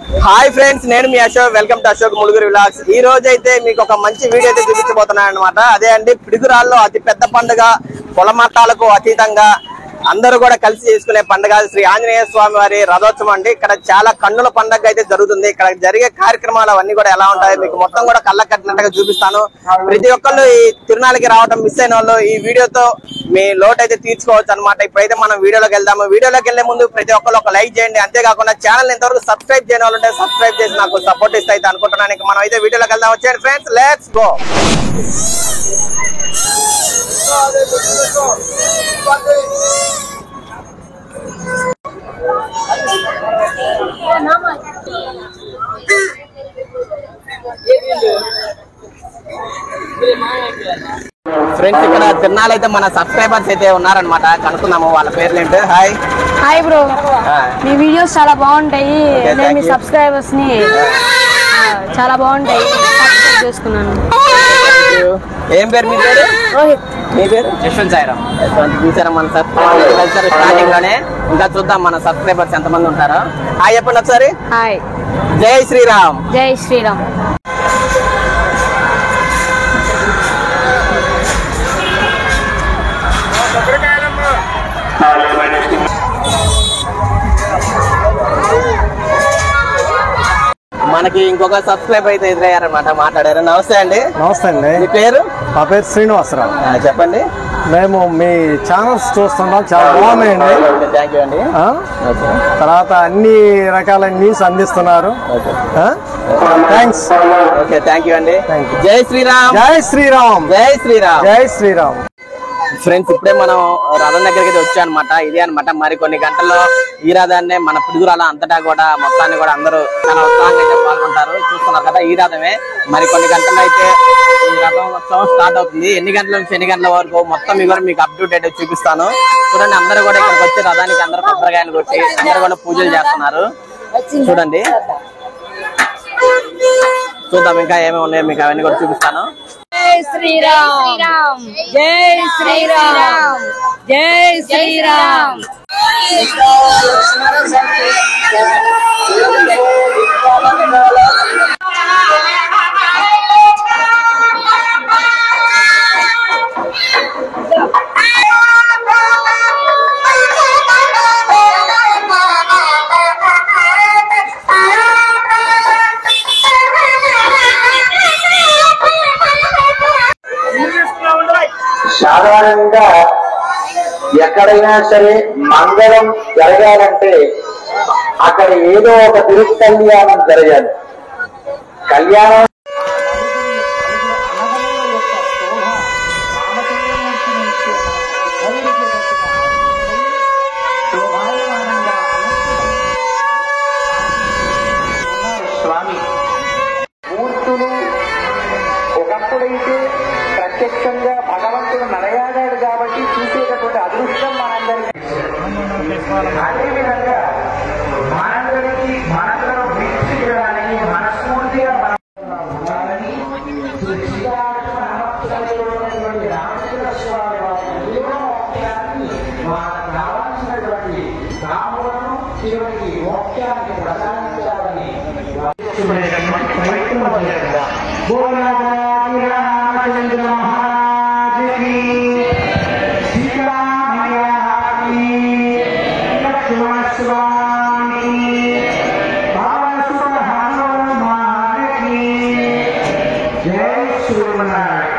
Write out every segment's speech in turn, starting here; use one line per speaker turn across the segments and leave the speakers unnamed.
Hi friends, నేను మీ Ashok. Welcome to Ashok Muluguru vlogs. ఈ రోజు అయితే మీకు ఒక మంచి వీడియో అయితే చూపించబోతున్నాను అనమాట. అదే అండి, పిడుగురాళ్ళలో అతి పెద్ద పండుగ, కులమతాలకు అతీతంగా అందరూ కూడా కలిసి చేసుకునే పండుగ శ్రీ ఆంజనేయ స్వామి వారి రథోత్సవం అండి. ఇక్కడ చాలా కన్నుల పండుగ అయితే జరుగుతుంది. ఇక్కడ జరిగే కార్యక్రమాలు అవన్నీ కూడా ఎలా ఉంటాయి మీకు మొత్తం కూడా కళ్ళ కట్టినట్టుగా చూపిస్తాను. ప్రతి ఒక్కళ్ళు ఈ తిరునాళ్ళకి రావడం మిస్ అయిన వాళ్ళు ఈ వీడియోతో మీ లోటు అయితే తీర్చుకోవచ్చు అనమాట. ఇప్పుడైతే మనం వీడియోలోకి వెళ్దాము. వీడియోలోకి వెళ్లే ముందు ప్రతి ఒక్కళ్ళు ఒక లైక్ చేయండి. అంతేకాకుండా ఛానల్ ఇంతవరకు సబ్స్క్రైబ్ చేయని వాళ్ళు ఉంటే సబ్స్క్రైబ్ చేసి నాకు సపోర్ట్ ఇస్తే అయితే అనుకుంటున్నాను. మనం అయితే వీడియోలోకి వెళ్దాం. వచ్చేయండి ఫ్రెండ్స్, లెట్స్ గో. ఫ్రెండ్స్, ఇక్కడ తిరునాళ్ళు అయితే మన సబ్స్క్రైబర్స్ అయితే ఉన్నారనమాట. కనుక్కున్నాము వాళ్ళ పేర్లు ఏంటి. హాయ్
హాయ్ బ్రో, మీ వీడియోస్ చాలా బాగుంటాయి. నేను మీ సబ్స్క్రైబర్స్ ని చాలా బాగుంటాయి, సబ్స్క్రైబ్ చేసుకున్నాను.
ఏం పేరు మీ పేరు?
రోహిత్.
మీ పేరు? యశ్వంత్ సాయిరామ్. చూసారా మన సబ్స్క్రైబర్స్ స్టార్టింగ్ లోనే. ఇంకా చూద్దాం మన సబ్స్క్రైబర్స్ ఎంతమంది ఉంటారో. హాయ్ చెప్పండి ఒకసారి.
హాయ్.
జై శ్రీరామ్.
జై శ్రీరామ్.
మనకి ఇంకొక సబ్స్క్రైబ్ అయితే ఎదురయ్యారనమాట. మాట్లాడారు. నమస్తే అండి.
నమస్తే అండి.
మీ పేరు?
మా పేరు శ్రీనివాసరావు.
చెప్పండి.
మేము మీ ఛానల్స్ చూస్తున్నాం, చాలా బాగున్నాయండి.
థ్యాంక్ యూ అండి.
తర్వాత అన్ని రకాల న్యూస్ అందిస్తున్నారు. థ్యాంక్స్.
ఓకే, థ్యాంక్ యూ అండి. జై శ్రీరామ్.
జై శ్రీరామ్.
జై శ్రీరామ్.
జై శ్రీరామ్.
ఫ్రెండ్స్, ఇప్పుడే మనం రథం దగ్గరికి అయితే వచ్చామన్నమాట. ఇదే అనమాట. మరి కొన్ని గంటల్లో ఈ రథాన్ని మన పిడుగురాళ్ళ అంతటా కూడా మొత్తాన్ని కూడా అందరూ చాలా ఉత్సాహంగా అయితే పాల్గొంటారు. చూస్తున్నారు కదా, ఈ రథమే. మరి కొన్ని గంటల్లో అయితే ఈ రథం ఉత్సవం స్టార్ట్ అవుతుంది. ఎన్ని గంటల నుంచి ఎన్ని గంటల వరకు మొత్తం మీకు అప్డేట్ అయితే చూపిస్తాను. చూడండి, అందరూ కూడా ఇక్కడికి వచ్చి రథానికి అందరూ కొబ్బరికాయలు కొట్టి అందరూ కూడా పూజలు చేస్తున్నారు. చూడండి, చూద్దాం ఇంకా ఏమేమి ఉన్నాయో మీకు అవన్నీ కూడా చూపిస్తాను.
జై శ్రీరామ్. జై శ్రీరామ్. జై శ్రీరామ్.
సాధారణంగా ఎక్కడైనా సరే మంగళం జరగాలంటే అక్కడ ఏదో ఒక తిరుకల్యాణం జరగాలి. కళ్యాణం స్వామి మూర్తులు ఒకప్పుడైతే ప్రత్యక్షంగా భగవంతుడు నడయాడాడు కాబట్టి చూసేటటువంటి అదృష్టం మనందరికీ. అదేవిధంగా మనందరికీ మనందరం వీక్షించడానికి మనస్ఫూర్తిగా రామచంద్ర స్వామి వారికి కావాల్సినటువంటి రాములను చివరికి మోక్షానికి ప్రసాదించాలని ప్రయత్నం చేద్దాం. రామచంద్ర మహారాజుకి సీతామయాకి లక్ష్మణ స్వామి పవసుత హనుమానికి జై శ్రీమన్నారాయణ.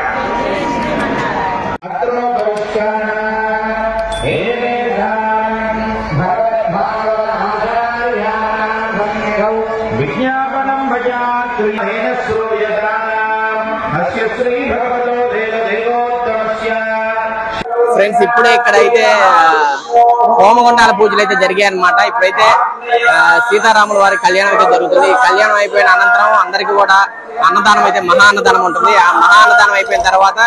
విజ్ఞాపనం భజాతు శ్రీ భగవతో దేవోత్తమస్య.
ఫ్రెండ్స్, ఇప్పుడే ఇక్కడైతే హోమగుండాల పూజలు అయితే జరిగాయి అనమాట. ఇప్పుడైతే సీతారాముల వారి కళ్యాణం అయితే జరుగుతుంది. ఈ కళ్యాణం అయిపోయిన అనంతరం అందరికీ కూడా అన్నదానం అయితే మహా అన్నదానం ఉంటుంది. ఆ మహా అన్నదానం అయిపోయిన తర్వాత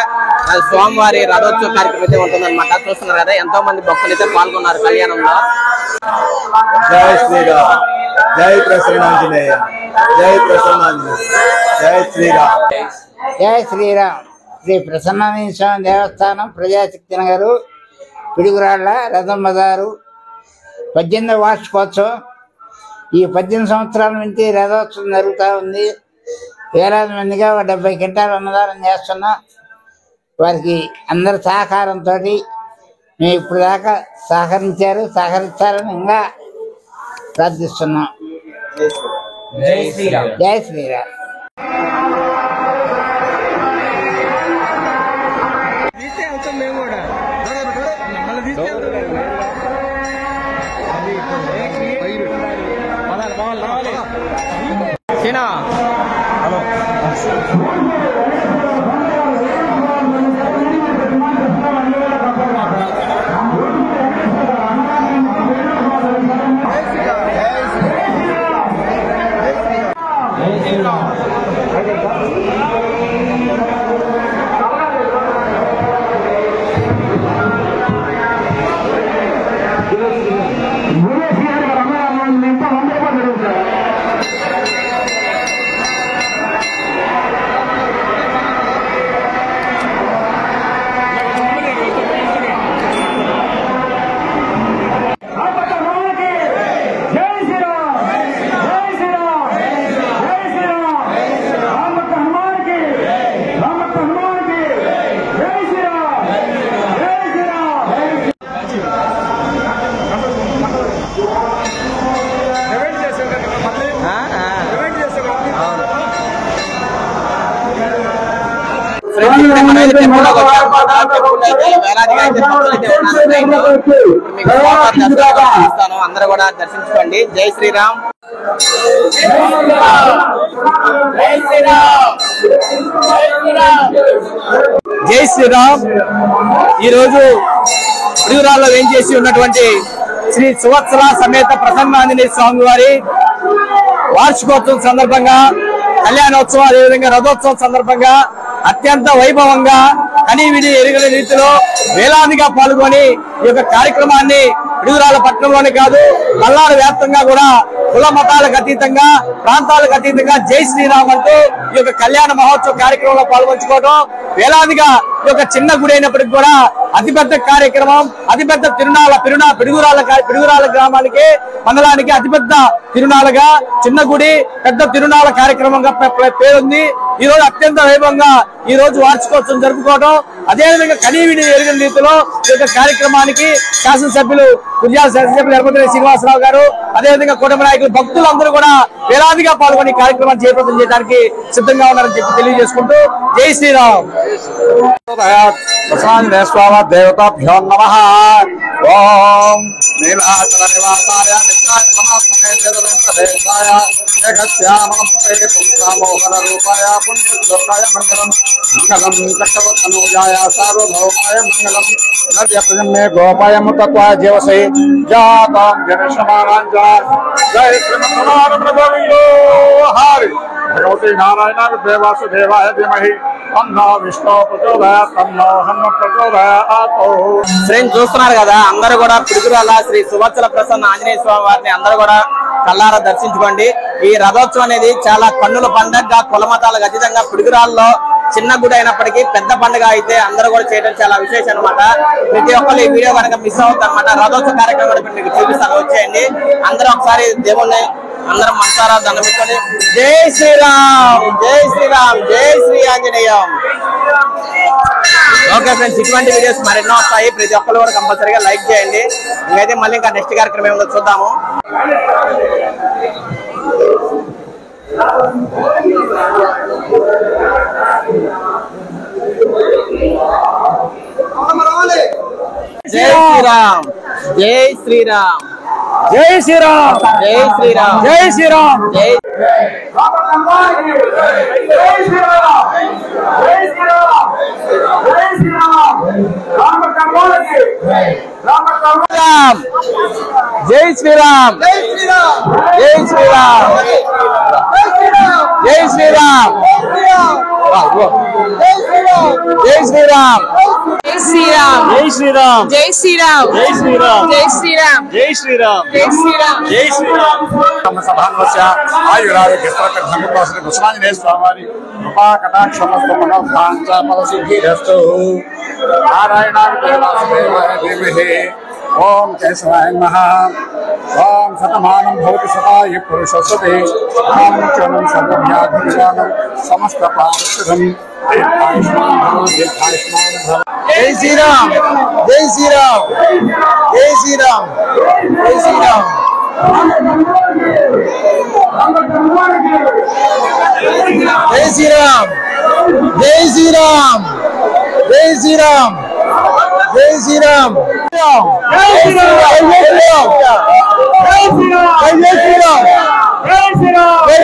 స్వామివారి రథోత్సవ కార్యక్రమం అయితే ఉంటుంది అనమాట. చూస్తున్నారు కదా, ఎంతో మంది భక్తులు అయితే పాల్గొన్నారు కళ్యాణంలో.
జై శ్రీరామ్. జై ప్రసన్నాంజనేయ. జై ప్రసన్నాంజనేయ. జై శ్రీరామ్.
జై శ్రీరామ్. శ్రీ ప్రసన్నాంజనేయ స్వామి దేవస్థానం, ప్రజాశక్తి నగరు, పిడుగురాళ్ల రథం బజారు 18వ వార్షికోత్సవం ఈ 18 సంవత్సరాల నుంచి రథోత్సవం జరుగుతూ ఉంది. వేలాది మందిగా 70 క్వింటాలు అన్నదానం చేస్తున్నాం. వారికి అందరి సహకారంతో మేము ఇప్పుడు దాకా సహకరిస్తారని ఇంకా ప్రార్థిస్తున్నాం. జై శ్రీరామ్. జై శ్రీరామ్.
అందరూ కూడా దర్శించుకోండి. జై శ్రీరామ్. జై శ్రీరామ్. ఈరోజు పిడుగురాల్లో ఏం చేసి ఉన్నటువంటి శ్రీ సువత్సల సమేత ప్రసన్న ఆంజనేయ స్వామి వారి వార్షికోత్సవం సందర్భంగా, కళ్యాణోత్సవం, అదేవిధంగా రథోత్సవం సందర్భంగా అత్యంత వైభవంగా కనీవిడి ఎరుగని రీతిలో వేలాదిగా పాల్గొని ఈ యొక్క కార్యక్రమాన్ని పిడుగురాళ్ళ పట్టణంలోనే కాదు పల్నాడు వ్యాప్తంగా కూడా కుల మతాలకు అతీతంగా, ప్రాంతాలకు అతీతంగా జై శ్రీరామ్ అంటూ ఈ యొక్క కళ్యాణ మహోత్సవ కార్యక్రమంలో పాల్గొంచుకోవడం, వేలాదిగా ఈ యొక్క చిన్న గుడి అయినప్పటికీ కూడా అతిపెద్ద కార్యక్రమం, అతిపెద్ద పిడుగురాళ్ళ గ్రామానికి, మండలానికి అతిపెద్ద తిరునాళ్ళగా చిన్న గుడి పెద్ద తిరునాళ్ళ కార్యక్రమంగా పేరుంది. ఈ రోజు అత్యంత వైభవంగా ఈ రోజు వార్షికోత్సవం జరుపుకోవడం, అదేవిధంగా కనీవిని ఎరుగని రీతిలో ఈ యొక్క కార్యక్రమానికి శాసనసభ్యులు ఎర్రపతి శ్రీనివాసరావు గారు, అదేవిధంగా కూటమి నాయకులు, భక్తులందరూ కూడా వేలాదిగా పాల్గొని కార్యక్రమాన్ని చేపట్టం చేయడానికి సిద్ధంగా ఉన్నారని చెప్పి తెలియజేసుకుంటూ జై శ్రీరామ్.
దేవతాభ్యో నమః. ఓం నీలాచల నివాసాయ నిత్యాయ పరమాత్మనే జగదంతదేశాయ జగత్యామోహన రూపాయ పుణ్యశ్లోకాయ మంగళం. మంగళం చక్రవర్తనూజాయ సార్వభౌమాయ మంగళం. నద్య ప్రజన్మే గోపాయ ముతత్వాయ జీవసై జాతాం జనశ్రమాణాంచ. జయ శ్రీమన్నారాయణ గోవిందో హరి. భగవతి నారాయణ దేవాసుదేవాయ ధీమహి తన్నో విష్ణు ప్రచోదయాత్ తన్నో హనుమ ప్రచోదయాత్.
ఫ్రెండ్స్ చూస్తున్నారు కదా, అందరూ కూడా పిడుగురాళ్ళ శ్రీ సువత్సల ప్రసన్న ఆంజనేయ స్వామి వారిని అందరూ కూడా కళ్ళారా దర్శించుకోండి. ఈ రథోత్సవం అనేది చాలా కన్నుల పండుగగా, కుల మతాలకు అతీతంగా పిడుగురాళ్ళలో చిన్న గుడి అయినప్పటికీ పెద్ద పండుగ అయితే అందరూ కూడా చేయడం చాలా విశేషం అనమాట. ప్రతి ఒక్కరు ఈ వీడియో కనుక మిస్ అవుతుంది అనమాట. రథోత్సవ కార్యక్రమం కూడా మీకు చూపిస్తాను, వచ్చేయండి. అందరూ ఒకసారి దేవుణ్ణి అందరం మనసారా దండం పెట్టుకొని జై శ్రీరామ్, జై శ్రీరామ్, జై శ్రీ ఆంజనేయం. ఓకే ఫ్రెండ్స్, ఇటువంటి వీడియోస్ మరెన్నో వస్తాయి. ప్రతి ఒక్కరు కూడా కంపల్సరీగా లైక్ చేయండి. ఇంకైతే మళ్ళీ ఇంకా నెక్స్ట్ కార్యక్రమం ఏమో చూద్దాము. జై శ్రీరామ్, జై శ్రీరామ్,
జై శ్రీరామ్,
జై శ్రీరామ్,
జై శ్రీరామ్,
జై రామ్, జై శ్రీరామ్, జై శ్రీరామ్, జై శ్రీరామ్, జై శ్రీరామ్, జై శ్రీరామ్,
జై శ్రీరామ్,
జై శ్రీరామ్,
జై శ్రీరామ్,
జై శ్రీరామ్,
జై శ్రీరామ్,
జై శ్రీరామ్,
జై శ్రీరామ్,
జై శ్రీరామ్. సభాన్వస్య ఆయురారోగ్య శ్రీ కృష్ణాంజనేయ స్వామి కృపా కటాక్షమస్తు మనోభాంచ ఫలసిద్ధిరస్తు. నారాయణాయ దేవాసుదేవాయ ధీమహి. ఓం కేశవాయ నమః. ఓం శతమానం భవతి శతాయ పురుషస్వతే ఆనంచనం సర్వవ్యాధినివారణం సమస్త పాపశుభం ఆయుష్మాన్ భవ దీర్ఘాయుష్మాన్ భవ.
జై శ్రీరామ్ జై శ్రీరామ్ జై శ్రీరామ్ జై శ్రీరామ్. జై శ్రీరామ్ జై శ్రీరామ్ జై శ్రీరామ్ జై శ్రీరామ్ జై శ్రీరామ్ జై శ్రీరామ్ జై శ్రీరామ్ జై శ్రీరామ్ జై శ్రీరామ్ జై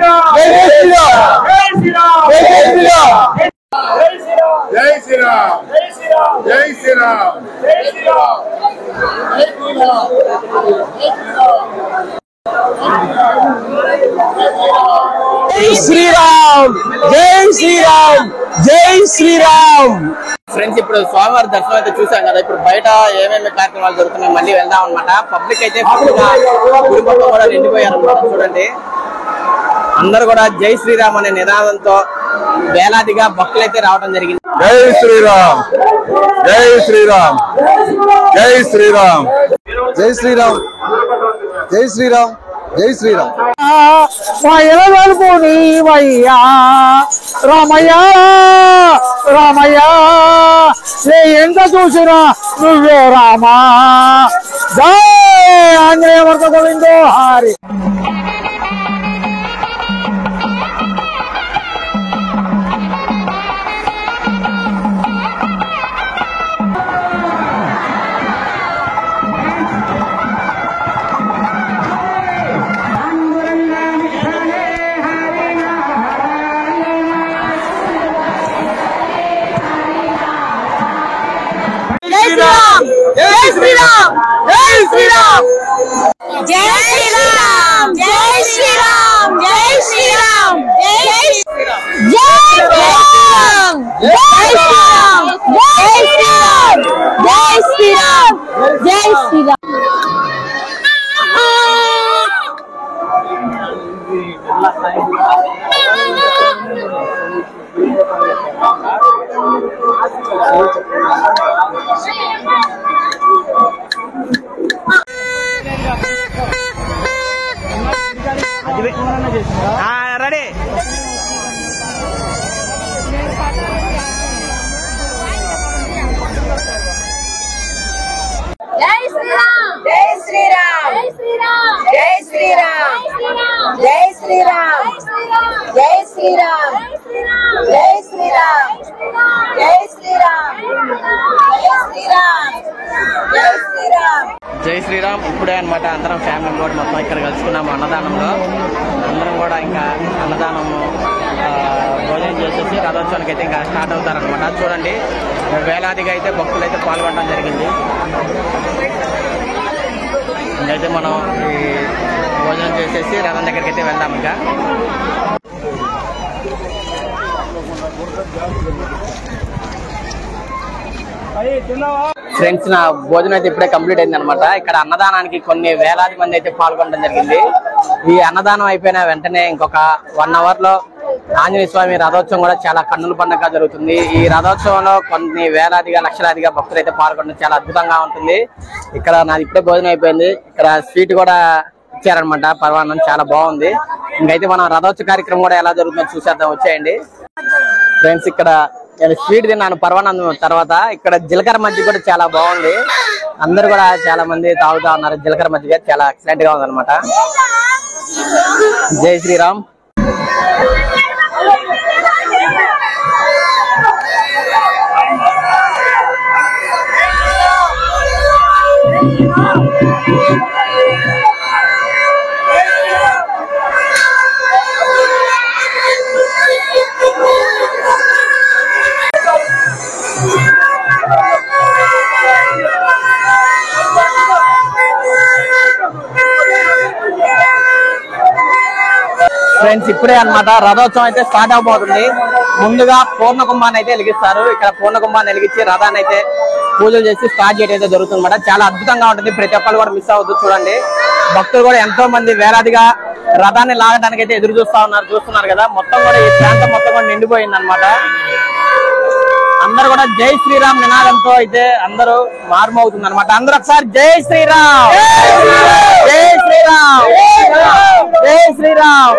శ్రీరామ్ జై శ్రీరామ్
జై శ్రీరామ్ జై శ్రీరామ్
జై శ్రీరామ్ జై శ్రీరామ్ జై శ్రీరామ్. ఫ్రెండ్స్, ఇప్పుడు స్వామివారి దర్శనం అయితే చూసాం కదా. ఇప్పుడు బయట ఏమేమి కార్యక్రమాలు జరుగుతున్నాయి మళ్ళీ వెళ్దాం అనమాట. పబ్లిక్ అయితే గుడి మొత్తం కూడా నిండిపోయారు అనమాట. చూడండి, అందరూ కూడా జై శ్రీరామ్ అనే నినాదంతో వేలాదిగా భక్తులు అయితే రావడం జరిగింది.
జై శ్రీరామ్ జై శ్రీరామ్ జై శ్రీరామ్ జై శ్రీరామ్ జై శ్రీరామ్ జై శ్రీరామ్.
వయ్యా రామయ్య రామయ్య ఎంత చూసినా నువ్వే రామా జై ఆంజనేయ వర్గ గోవిందో హారి.
జై శ్రీరామ్ జై శ్రీరామ్
జై శ్రీరామ్ జై శ్రీరామ్ జై శ్రీరామ్ జై శ్రీరామ్ జై శ్రీరామ్ జై శ్రీరామ్ జై శ్రీరామ్ జై శ్రీరామ్.
రెడీ.
జై శ్రీరామ్ జై శ్రీరామ్ జై శ్రీరామ్ జై శ్రీరామ్ జై శ్రీరామ్ జై శ్రీరామ్ జై శ్రీరామ్ జై శ్రీరామ్ జై శ్రీరామ్.
జై శ్రీరామ్. ఇప్పుడే అనమాట అందరం ఫ్యామిలీ కూడా మొత్తం ఇక్కడ కలుసుకున్నాము అన్నదానంలో. అందరం కూడా ఇంకా అన్నదానము భోజనం చేసేసి రథోత్సవానికి అయితే ఇంకా స్టార్ట్ అవుతారనమాట. చూడండి, వేలాదిగా అయితే భక్తులు అయితే పాల్గొనడం జరిగింది. ఇంకైతే మనం ఈ భోజనం చేసేసి రథం దగ్గరికి అయితే వెళ్దాం. ఇంకా ఫ్రెండ్స్, నా భోజనం అయితే ఇప్పుడే కంప్లీట్ అయింది అనమాట. ఇక్కడ అన్నదానానికి కొన్ని వేలాది మంది అయితే పాల్గొనడం జరిగింది. ఈ అన్నదానం అయిపోయిన వెంటనే ఇంకొక 1 hour లో ఆంజనేయ స్వామి రథోత్సవం కూడా చాలా కన్నుల పండుగగా జరుగుతుంది. ఈ రథోత్సవంలో కొన్ని వేలాదిగా లక్షలాదిగా భక్తులు అయితే పాల్గొనడం చాలా అద్భుతంగా ఉంటుంది. ఇక్కడ నాది ఇప్పుడే భోజనం అయిపోయింది. ఇక్కడ స్వీట్ కూడా ఇచ్చారనమాట, పర్వాన్నం చాలా బాగుంది. ఇంకైతే మనం రథోత్సవ కార్యక్రమం కూడా ఎలా జరుగుతుందో చూసేద్దాం, వచ్చేయండి ఫ్రెండ్స్. ఇక్కడ నేను స్వీట్ తిన్నాను పర్వాన్నం తర్వాత. ఇక్కడ జీలకర్ర మజ్జిగ కూడా చాలా బాగుంది. అందరు కూడా చాలా మంది తాగుతా ఉన్నారు. జీలకర్ర మజ్జిగ చాలా ఎక్సలెంట్ గా ఉందన్నమాట. జై శ్రీరామ్. ఫ్రెండ్స్, ఇప్పుడే అన్నమాట రథోత్సవం అయితే స్టార్ట్ అవబోతుంది. ముందుగా పూర్ణ కుంభాన్ని అయితే వెలిగిస్తారు. ఇక్కడ పూర్ణ కుంభాన్ని వెలిగించి రథాన్ని అయితే పూజలు చేసి స్టార్ట్ చేయడం అయితే జరుగుతుంది అన్నమాట. చాలా అద్భుతంగా ఉంటుంది. ప్రతి ఒక్కరు కూడా మిస్ అవ్వద్దు. చూడండి, భక్తులు కూడా ఎంతో మంది వేలాదిగా రథాన్ని లాగడానికి అయితే ఎదురు చూస్తున్నారు కదా. మొత్తం కూడా ఈ ప్రాంతం మొత్తం కూడా నిండిపోయింది అనమాట. అందరూ కూడా జై శ్రీరామ్ నినాదంతో అయితే అందరూ మారుమవుతుంది అనమాట. అందరూ ఒకసారి జై శ్రీరామ్, జై శ్రీరామ్, జై శ్రీరామ్.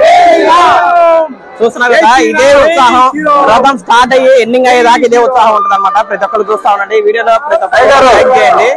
చూస్తున్నారు కదా, ఇదే ఉత్సాహం రథం స్టార్ట్ అయ్యి ఎండింగ్ అయ్యేదాకా ఇదే ఉత్సాహం ఉంటుంది అనమాట. ప్రతి ఒక్కరు చూస్తా ఉండండి ఈ వీడియోలో, ప్రతి ఒక్కరు లైక్ చేయండి.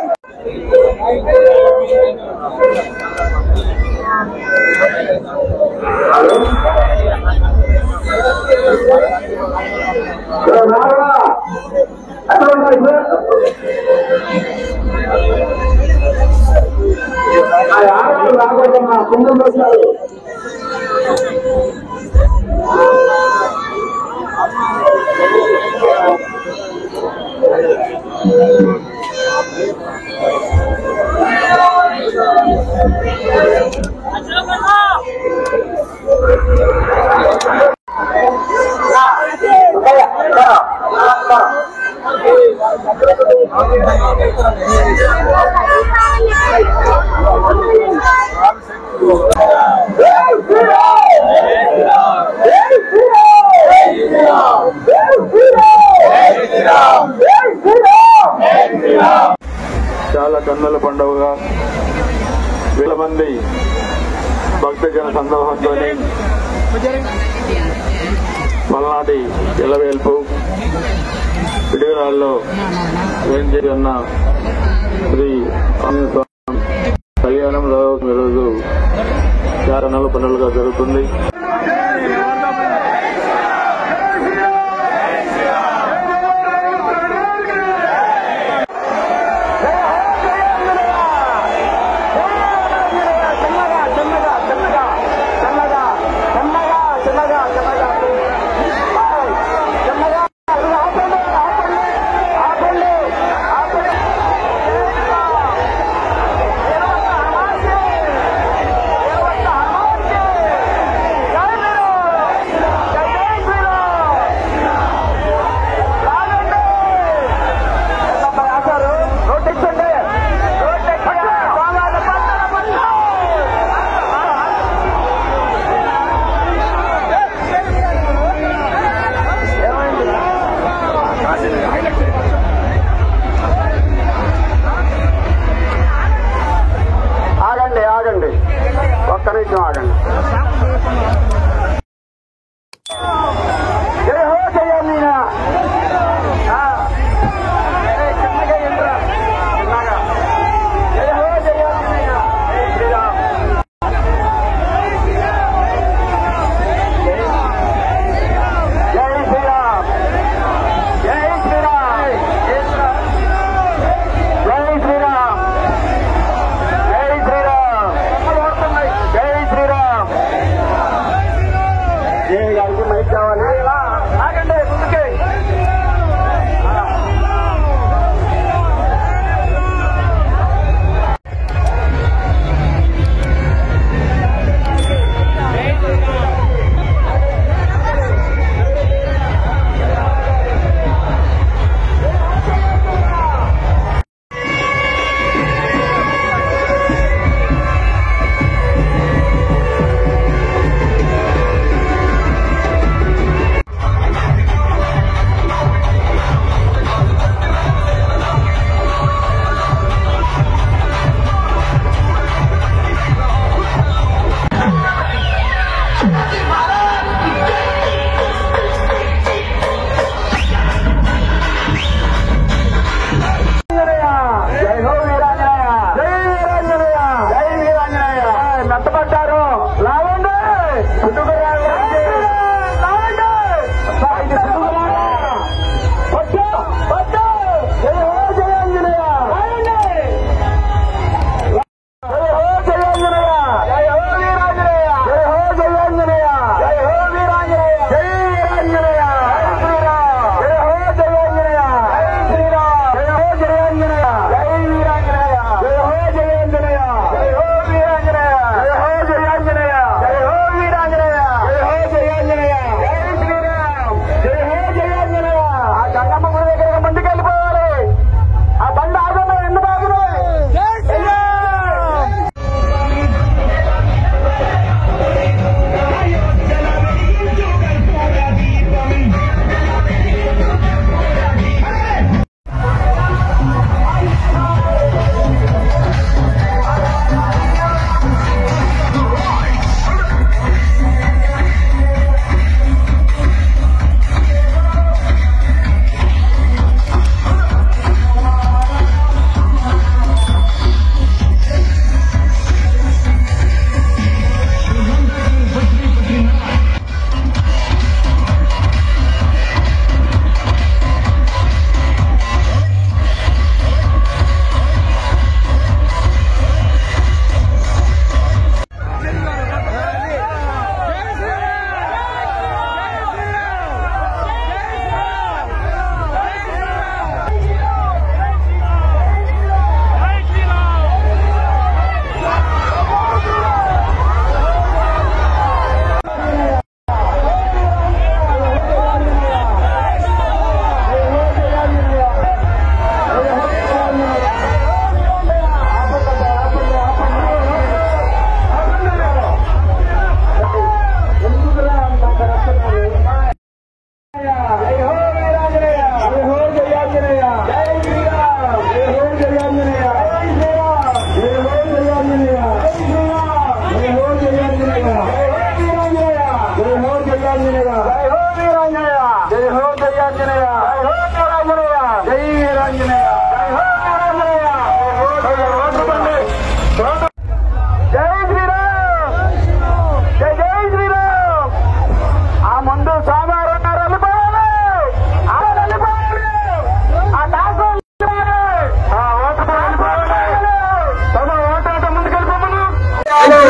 చాలా కన్నుల పండుగగా వేల మంది భక్తజన సందోహంతో పల్నాటి ఎల్లవేల్పు పిడుగురాల్లో వేంచేసి ఉన్న శ్రీ స్వామి కళ్యాణం ఈరోజు చాలా కన్నుల పండుగగా జరుగుతుంది. ఆగండి, ఒక్క నిమిషం ఆగండి. జై హో జయ మీనా. చిన్నగా ఎంట్రా, చిన్నగా. జై హో జయ మీనా. జై శ్రీరామ్. జై శ్రీరామ్, జై శ్రీరామ్, జై శ్రీరామ్, జై శ్రీరామ్. జై శ్రీరామ్, జై శ్రీరామ్.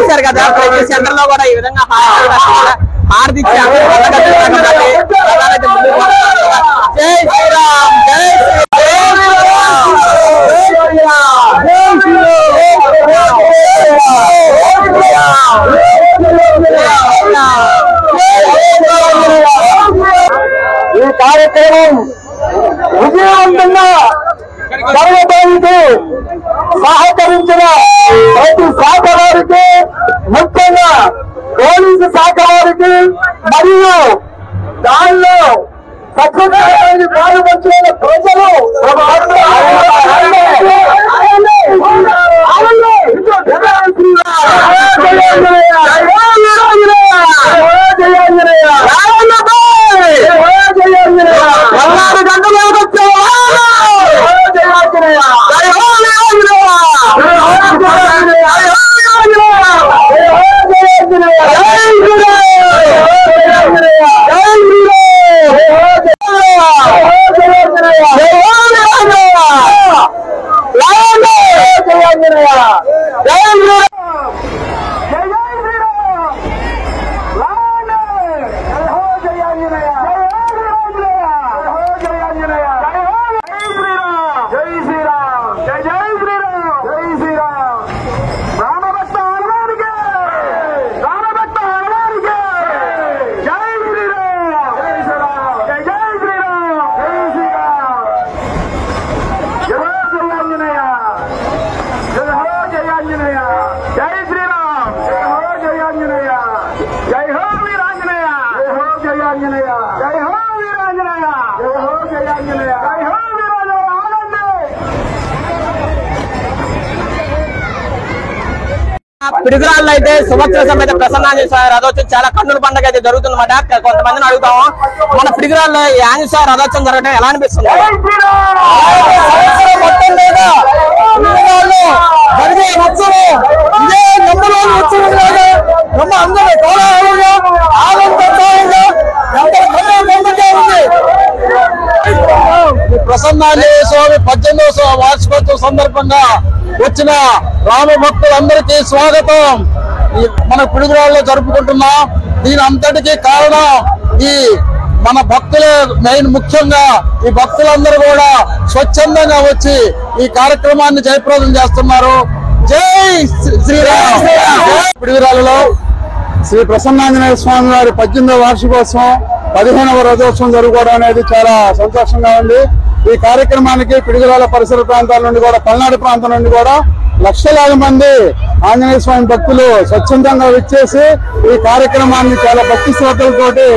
చూశారు కదా, ప్రతి సెంటర్ లో కూడా ఈ విధంగా హారతిచ్చి జై శ్రీరామ్ జై
ఈ కార్యక్రమం విజయవంతంగా జరగడానికి సహకరించిన ప్రతి శాఖ వారికి, ముఖ్యంగా పోలీసు శాఖ వారికి మరియు దానిలో సత్సంగానికి పాల్పంచిన ప్రజలు
పిడుగురాళ్ళు అయితే సంవత్సర సమేత ప్రసన్నాంజనేయ స్వామి రథోత్సవం చాలా కన్నుల పండుగ అయితే జరుగుతుందన్నమాట. కొంతమందిని అడుగుతాము, మన పిడుగురాళ్ళు ఆంజనేయ స్వామి రథోత్సవం జరగడం ఎలా అనిపిస్తుంది?
ప్రసన్నాంజనేయ స్వామి 18వ వార్షికోత్సవం సందర్భంగా వచ్చిన రామ భక్తులందరికీ స్వాగతం. మన పిడుగురాళ్ళలో జరుపుకుంటున్నాం. దీని అంతటికీ కారణం ఈ మన భక్తులే మెయిన్. ముఖ్యంగా ఈ భక్తులందరూ కూడా స్వచ్ఛందంగా వచ్చి ఈ కార్యక్రమాన్ని జయప్రదం చేస్తున్నారు. జై శ్రీరామ్. పిడుగురాళ్ళలో శ్రీ ప్రసన్నాంజనేయ స్వామి వారి 18వ వార్షికోత్సవం 15వ రథోత్సవం జరుపుకోవడం అనేది చాలా సంతోషంగా ఉంది. ఈ కార్యక్రమానికి పిడుగురాళ్ళ పరిసర ప్రాంతాల నుండి కూడా, పల్నాడు ప్రాంతం నుండి కూడా లక్షలాది మంది ఆంజనేయ స్వామి భక్తులు స్వచ్ఛందంగా వచ్చేసి ఈ కార్యక్రమాన్ని చాలా భక్తి శ్రద్ధలతోటి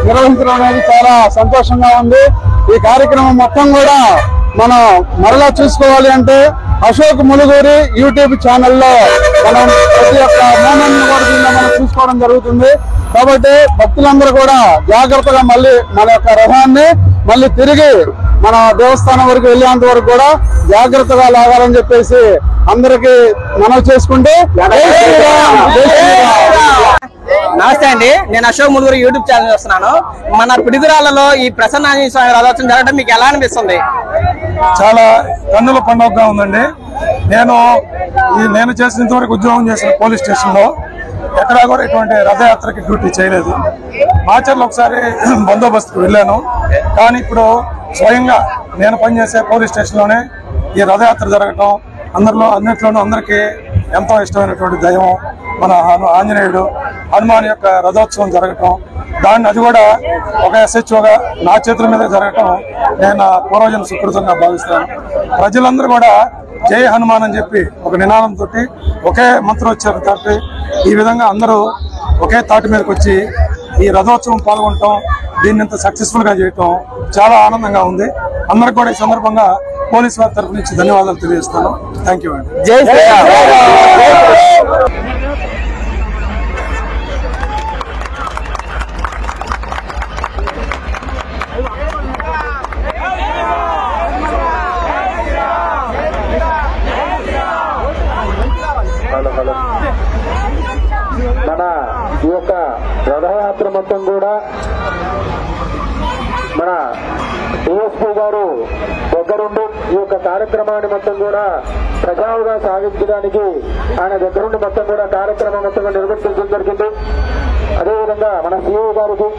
నిర్వహించడం అనేది చాలా సంతోషంగా ఉంది. ఈ కార్యక్రమం మొత్తం కూడా మనం మరలా చూసుకోవాలి అంటే అశోక్ ములుగూరి యూట్యూబ్ ఛానల్లో మనం ప్రతి ఒక్క మూమెంట్ కూడా మనం చూసుకోవడం జరుగుతుంది. కాబట్టి భక్తులందరూ కూడా జాగ్రత్తగా మళ్ళీ మన యొక్క రథాన్ని మళ్ళీ తిరిగి మన దేవస్థానం వరకు వెళ్ళేంత వరకు కూడా జాగ్రత్తగా లాగాలని చెప్పేసి అందరికి మనవి చేసుకుంటూ
నమస్తే అండి, నేను అశోక్ ములుగురు యూట్యూబ్ ఛానల్ చేస్తున్నాను. మన పిడుగురాళ్ళలో ఈ ప్రసన్నాంజనేయ స్వామి రథోత్సవం జరగడం మీకు ఎలా అనిపిస్తుంది?
చాలా కన్నుల పండుగగా ఉందండి. నేను చేసినంత వరకు ఉద్యోగం చేసిన పోలీస్ స్టేషన్ లో ఎక్కడా కూడా ఇటువంటి రథయాత్రకి డ్యూటీ చేయలేదు. మాచర్లో ఒకసారి బందోబస్తుకు వెళ్ళాను, కానీ ఇప్పుడు స్వయంగా నేను పనిచేసే పోలీస్ స్టేషన్ లోనే ఈ రథయాత్ర జరగటం, అన్నిట్లోనూ అందరికీ ఎంతో ఇష్టమైనటువంటి దైవం మన ఆంజనేయుడు, హనుమాన్ యొక్క రథోత్సవం జరగటం, అది కూడా ఒక SHOగా నా చేతుల మీద జరగటం నేను పూర్వజన సుకృతంగా భావిస్తాను. ప్రజలందరూ కూడా జై హనుమాన్ అని చెప్పి ఒక నినాదంతో ఒకే మంత్రోచ్చారంతో ఈ విధంగా అందరూ ఒకే తాటి మీదకి వచ్చి ఈ రథోత్సవం పాల్గొనటం, దీన్ని ఇంత సక్సెస్ఫుల్ గా చేయటం చాలా ఆనందంగా ఉంది. అందరికి కూడా ఈ సందర్భంగా పోలీస్ వారి తరఫు నుంచి ధన్యవాదాలు తెలియజేస్తాను. థ్యాంక్ యూ అండి.
జై శ్రీరామ్.
మన
యొక్క రథయాత్ర మొత్తం కూడా మన డిఎస్పీ గారు దగ్గరుండి ఈ యొక్క కార్యక్రమాన్ని మొత్తం కూడా ప్రజావుగా సాగించడానికి ఆయన దగ్గరుండి మొత్తం కూడా కార్యక్రమం మొత్తం నిర్వర్తించడం జరిగింది. అదేవిధంగా మన సీఓ గారికి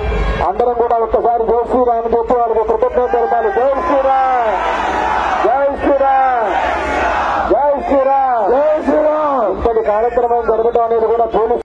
అందరం కూడా ఒక్కసారి జై శ్రీరామ్ చెప్పి వాళ్ళకి కృతజ్ఞత తెలపాలి. జై శ్రీరామ్, జై శ్రీరామ్, జై శ్రీరామ్, జై శ్రీరామ్. ఇంతటి కార్యక్రమం జరగడం అనేది కూడా పోలీసు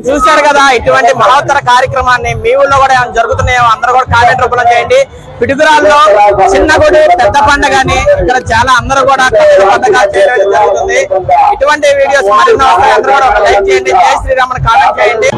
చూశారు కదా ఇటువంటి మహోత్తర కార్యక్రమాన్ని మీ ఊళ్ళో కూడా ఏమైనా జరుగుతున్నాయో అందరూ కూడా కామెంట్ రూపంలో చేయండి. పిడుగురాల్లో చిన్న గుడి పెద్ద పండుగని ఇక్కడ చాలా అందరూ కూడా పండుగ చేయడం జరుగుతుంది. ఇటువంటి వీడియోస్ మరిన్ని వస్తాయి. అందరూ కూడా ఒక లైక్ చేయండి, జై శ్రీరామ్ అని కామెంట్ చేయండి.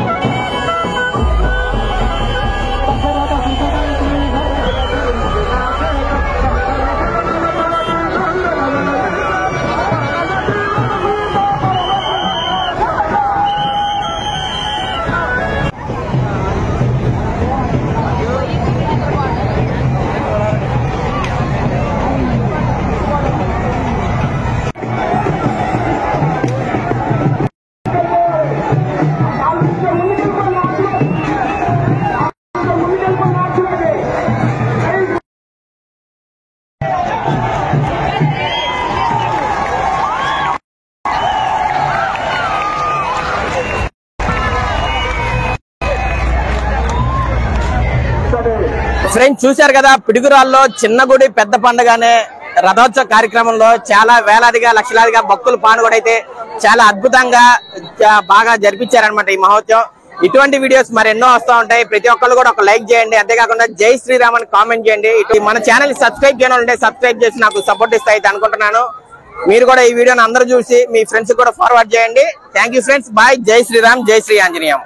ఫ్రెండ్స్ చూశారు కదా పిడుగురాల్లో చిన్న గుడి పెద్ద పండుగనే రథోత్సవ కార్యక్రమంలో చాలా వేలాదిగా లక్షలాదిగా భక్తులు పాల్గొనైతే చాలా అద్భుతంగా బాగా జరిపించారనమాట ఈ మహోత్సవం. ఇటువంటి వీడియోస్ మరి ఎన్నో వస్తూ ఉంటాయి. ప్రతి ఒక్కళ్ళు కూడా ఒక లైక్ చేయండి, అంతేకాకుండా జై శ్రీరామ్ అని కామెంట్ చేయండి. మన ఛానల్ సబ్స్క్రైబ్ చేయాలంటే సబ్స్క్రైబ్ చేసి నాకు సపోర్ట్ ఇస్తాయి అనుకుంటున్నాను. మీరు కూడా ఈ వీడియోని అందరూ చూసి మీ ఫ్రెండ్స్ కూడా ఫార్వర్డ్ చేయండి. Thank you friends, bye. జై శ్రీరామ్, జై శ్రీ ఆంజనేయం.